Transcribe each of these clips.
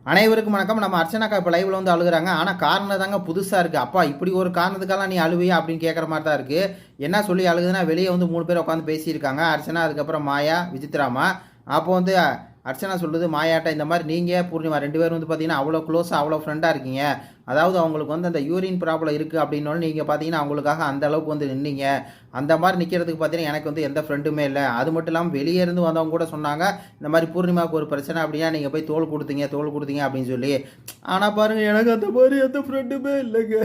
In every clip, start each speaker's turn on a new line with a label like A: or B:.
A: அனைவருக்கும் வணக்கம். நம்ம அர்ச்சனாக்கா இப்போ லைவ்ல வந்து அழுகுறாங்க. ஆனால் காரணம் தாங்க புதுசாக இருக்குது. அப்பா இப்படி ஒரு காரணத்துக்கெல்லாம் நீ அழுவியா அப்படின்னு கேட்குற மாதிரி தான் இருக்குது. என்ன சொல்லி அழுகுதுன்னா, வெளியே வந்து 3 பேர் உட்காந்து பேசியிருக்காங்க. அர்ச்சனா, அதுக்கப்புறம் மாயா, விசித்ராமா. அப்போ வந்து அர்ச்சனா சொல்லுது மாயாட்ட, இந்த மாதிரி நீங்கள் பூர்ணிமா 2 பேரும் வந்து பார்த்தீங்கன்னா அவ்வளோ க்ளோஸாக அவ்வளோ ஃப்ரெண்டாக இருக்கீங்க. அதாவது அவங்களுக்கு வந்து அந்த யூரின் ப்ராப்ளம் இருக்குது அப்படின்னோடனே நீங்கள் பார்த்தீங்கன்னா அவங்களுக்காக அந்த அளவுக்கு வந்து நின்னீங்க. அந்த மாதிரி நிற்கிறதுக்கு பார்த்தீங்கன்னா எனக்கு வந்து எந்த ஃப்ரெண்டுமே இல்லை. அது மட்டும் இல்லாமல் வெளியே இருந்து வந்தவங்க கூட சொன்னாங்க, இந்த மாதிரி பூர்ணிமாவுக்கு ஒரு பிரச்சனை அப்படின்னா நீங்கள் போய் தோள் கொடுத்தீங்க அப்படின்னு சொல்லி. ஆனால் பாருங்கள், எனக்கு அந்த மாதிரி எந்த ஃப்ரெண்டுமே இல்லைங்க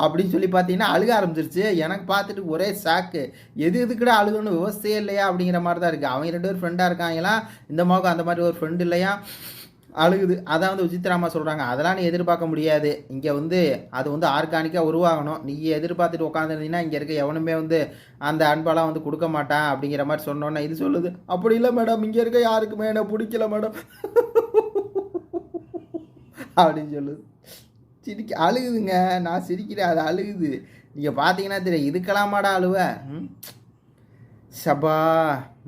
A: அப்படின்னு சொல்லி பார்த்தீங்கன்னா அழுக ஆரம்பிச்சிருச்சு. எனக்கு பார்த்துட்டு ஒரே ஷாக்கு. எதுக்குடா அழுகணும்னு விவசாயே இல்லையா அப்படிங்கிற மாதிரி தான் இருக்குது. அவங்க 2 பேரும் ஃப்ரெண்டாக இருக்காங்களாம். இந்த மாவுக்கு அந்த மாதிரி ஒரு ஃப்ரெண்டு இல்லையா, அழுகுது. அதான் வந்து விசித்ராமா சொல்கிறாங்க, அதெல்லாம் நீ எதிர்பார்க்க முடியாது. இங்கே வந்து அது வந்து ஆர்கானிக்காக உருவாகணும். நீ எதிர்பார்த்துட்டு உட்காந்துருந்தீங்கன்னா இங்கே இருக்க எவனுமே வந்து அந்த அன்பெல்லாம் வந்து கொடுக்க மாட்டான் அப்படிங்கிற மாதிரி சொன்னோன்னே இது சொல்லுது, அப்படி இல்லை மேடம், இங்கே இருக்க யாருக்குமே என்ன பிடிக்கல மேடம் அப்படின்னு சொல்லுது. அழுகுதுங்க. நான் சிரிக்கிறேன், அது அழுகுது. நீங்கள் பார்த்தீங்கன்னா தெரியும், இதுக்கெல்லாமாடா அழுவ? சபா,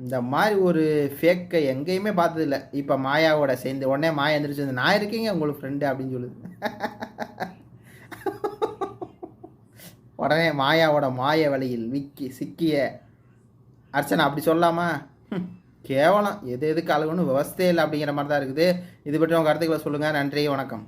A: இந்த மாதிரி ஒரு ஃபேக்கை எங்கேயுமே பார்த்ததில்ல. இப்போ மாயாவோட சேர்ந்து உடனே மாயா எந்திரிச்சு வந்து, நான் இருக்கீங்க உங்களுக்கு ஃப்ரெண்டு அப்படின்னு சொல்லுது. உடனே மாயாவோட மாய வழியில் சிக்கிய அர்ச்சனா அப்படி சொல்லாமா? கேவலம். எதுக்கு அழுகணும் விவஸ்தே இல்லை அப்படிங்கிற மாதிரி தான் இருக்குது. இது பற்றி உங்கள் கருத்துக்களை சொல்லுங்கள். நன்றி, வணக்கம்.